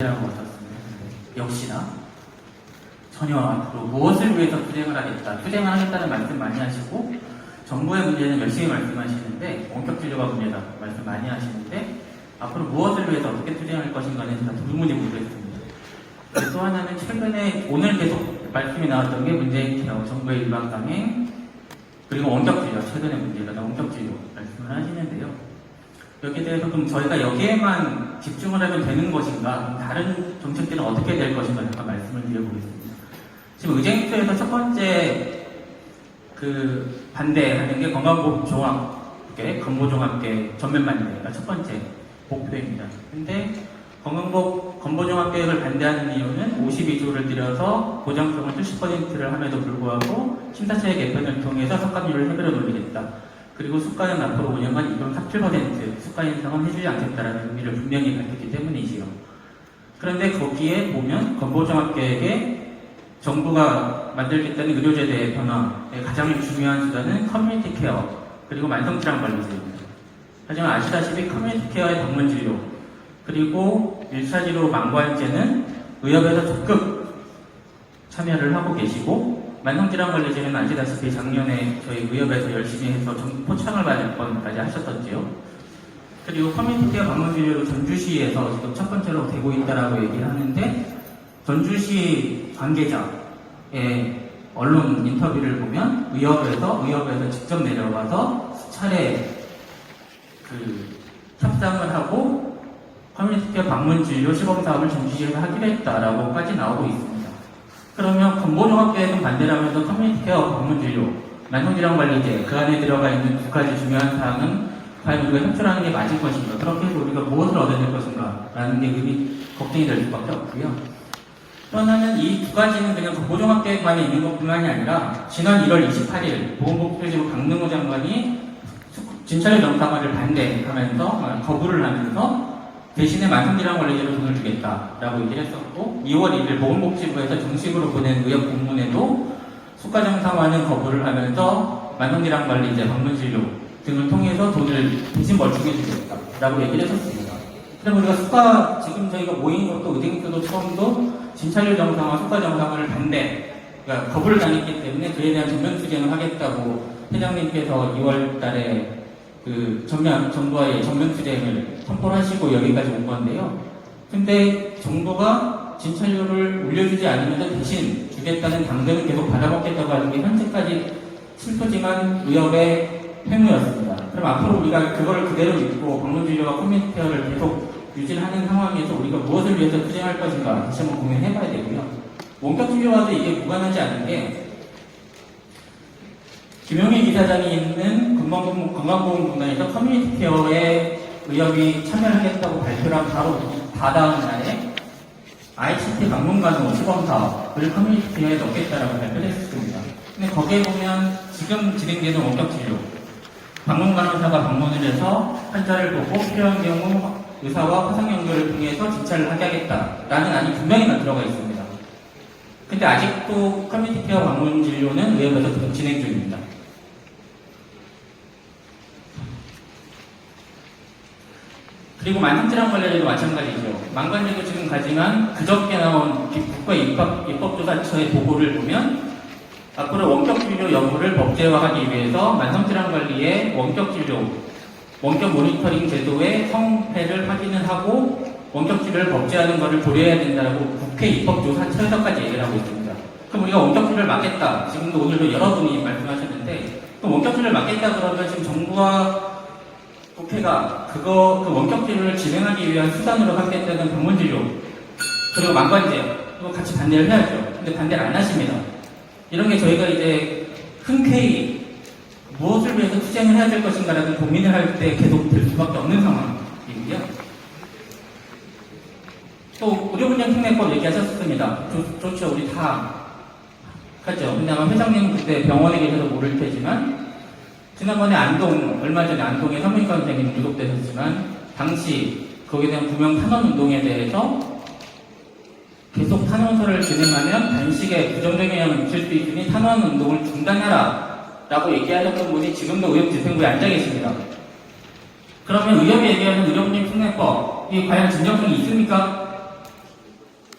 라고 하셨습니다. 역시나 전혀 앞으로 무엇을 위해서 투쟁을 하겠다, 투쟁을 하겠다는 말씀 많이 하시고 정부의 문제는 열심히 말씀하시는데 원격 진료가 문제다 말씀 많이 하시는데 앞으로 무엇을 위해서 어떻게 투쟁할 것인가는 제가 도무지 모르겠습니다. 또 하나는 최근에 오늘 계속 말씀이 나왔던 게 문재인 케어, 정부의 일반 강행 그리고 원격 진료, 최근의 문제가 원격 진료 말씀을 하시는데요. 여기에 대해서 좀 저희가 여기에만 집중을 하면 되는 것인가, 다른 정책들은 어떻게 될 것인가 잠깐 말씀을 드려보겠습니다. 지금 의제인투에서 첫 번째 반대하는 게 건강보종합계, 건보종합계 전면 반대가 첫 번째 목표입니다. 근데 건보종합계획을 반대하는 이유는 52조를 들여서 보장성을 70%를 함에도 불구하고 심사체계 개편을 통해서 석가율을 해결해 놓으겠다. 그리고 수가는 앞으로 5년간 이건 47% 수가 인상은 해주지 않겠다라는 의미를 분명히 밝혔기 때문이지요. 그런데 거기에 보면 건보종합계획에 정부가 만들겠다는 의료제도의 변화의 가장 중요한 수단은 커뮤니티 케어 그리고 만성질환 관리제입니다. 하지만 아시다시피 커뮤니티 케어의 방문진료 그리고 1차진료 망관제는 의협에서 적극 참여를 하고 계시고 만성질환 관리제는 아시다시피 작년에 저희 의협에서 열심히 해서 포창을 받을 건까지 하셨었지요. 그리고 커뮤니티 케어 방문진료로 전주시에서 지금 첫 번째로 되고 있다라고 얘기를 하는데 전주시 관계자의 언론 인터뷰를 보면 의협에서 직접 내려가서 수차례 협상을 하고 커뮤니티 케어 방문진료 시범사업을 전주시에서 하기로 했다라고까지 나오고 있습니다. 그러면 건보종합계획은 반대를 하면서 커뮤니티 케어 방문진료, 만성질환 관리제 그 안에 들어가 있는 두 가지 중요한 사항은 과연 우리가 협조하는 게 맞을 것인가, 그렇게 해서 우리가 무엇을 얻어낼 것인가 라는 게 의미 걱정이 될 수밖에 없고요. 또 하나는 이 두 가지는 그냥 건보종합계획만에 있는 것뿐만이 아니라 지난 1월 28일 보건복지부 강능호 장관이 진찰료 정상화를 반대하면서 거부를 하면서 대신에 만성질환 관리제로 돈을 주겠다라고 얘기를 했었고 2월 1일 보건복지부에서 정식으로 보낸 의협 공문에도 수가 정상화는 거부를 하면서 만성질환 관리제, 방문진료 등을 통해서 돈을 대신 벌충해 주겠다라고 얘기를 했었습니다. 그럼 우리가 수가 지금 저희가 모인 것도 의제인투도 처음도 진찰료 정상화, 수가 정상화를 그러니까 거부를 당했기 때문에 그에 대한 전면 투쟁을 하겠다고 회장님께서 2월 달에 정부와의 전면 투쟁을 선포를 하시고 여기까지 온 건데요. 근데 정부가 진찰료를 올려주지 않으면서 대신 주겠다는 당근을 계속 받아먹겠다고 하는 게 현재까지 슬프지만 의협의 행위였습니다. 그럼 앞으로 우리가 그거를 그대로 믿고 방문진료와 커뮤니티 케어를 계속 유지하는 상황에서 우리가 무엇을 위해서 투쟁할 것인가 다시 한번 고민해봐야 되고요. 원격 진료와도 이게 무관하지 않은 게 김용희 이사장이 있는 건강보험공단에서 커뮤니티 케어에 의협이 참여하겠다고 발표한 바로 다다음 날에 ICT 방문간호 시범사업을 커뮤니티 케어에 넣겠다라고 발표를 했습니다. 근데 거기에 보면 지금 진행되는 원격 진료 방문간호사가 방문을 해서 환자를 보고 필요한 경우 의사와 화상 연결을 통해서 진찰을 하게 하겠다라는 안이 분명히 들어가 있습니다. 근데 아직도 커뮤니티 케어 방문 진료는 의협에서 계속 진행 중입니다. 그리고 만성질환 관리제도 마찬가지죠. 망관제도 지금 가지만 그저께 나온 국가 입법조사처의 보고를 보면 앞으로 원격 진료 여부를 법제화하기 위해서 만성질환 관리의 원격 진료, 원격 모니터링 제도의 성패를 확인을 하고 원격 진료를 법제화하는 것을 고려해야 된다고 국회 입법조사처에서까지 얘기를 하고 있습니다. 그럼 우리가 원격 진료를 막겠다. 지금도 오늘도 여러분이 말씀하셨는데 그럼 원격 진료를 막겠다 그러면 지금 정부와 국회가 그 원격 진료를 진행하기 위한 수단으로 하겠다는 방문진료 그리고 망관제 이거 같이 반대를 해야죠. 근데 반대를 안 하십니다. 이런 게 저희가 이제 흔쾌히 무엇을 위해서 투쟁을 해야 될 것인가라는 고민을 할 때 계속 될 수밖에 없는 상황이고요. 또 의료분양 특례법 얘기하셨습니다. 좋죠. 우리 다 하죠. 근데 아마 회장님 그때 병원에 계셔서 모를 테지만 지난번에 얼마 전에 안동에 산부인과 선생님이 구속되셨지만 당시 거기에 대한 구명 탄원 운동에 대해서 계속 탄원서를 진행하면 단식에 부정적인 영향을 미칠 수 있으니 탄원 운동을 중단하라 라고 얘기하셨던 분이 지금도 의협집행부에 앉아 계십니다. 그러면 의협이 얘기하는 의료분양 특례법이 과연 진정성이 있습니까?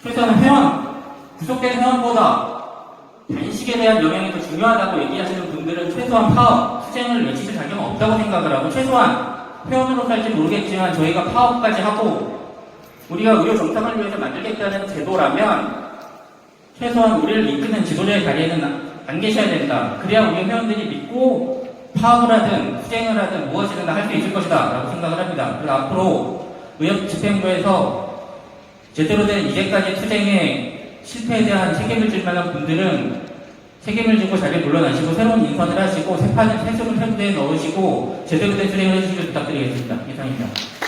최소한 회원, 구속된 회원보다 단식에 대한 영향이 더 중요하다고 얘기하시는 분들은 최소한 파업, 투쟁을 외치실 자격은 없다고 생각을 하고, 최소한 회원으로 살지 모르겠지만 저희가 파업까지 하고 우리가 의료 정상을 위해서 만들겠다는 제도라면 최소한 우리를 이끄는 지도자의 자리에는 안 계셔야 된다. 그래야 우리 회원들이 믿고 파업을 하든 투쟁을 하든 무엇이든 할 수 있을 것이다 라고 생각을 합니다. 그래서 앞으로 의협집행부에서 제대로 된 이제까지 투쟁의 실패에 대한 책임을 질 만한 분들은 책임을 지고 자리에 물러나시고 새로운 인선을 하시고 새수를 새부대에 넣으시고 제대로 된 투쟁을 해주시길 부탁드리겠습니다. 이상입니다.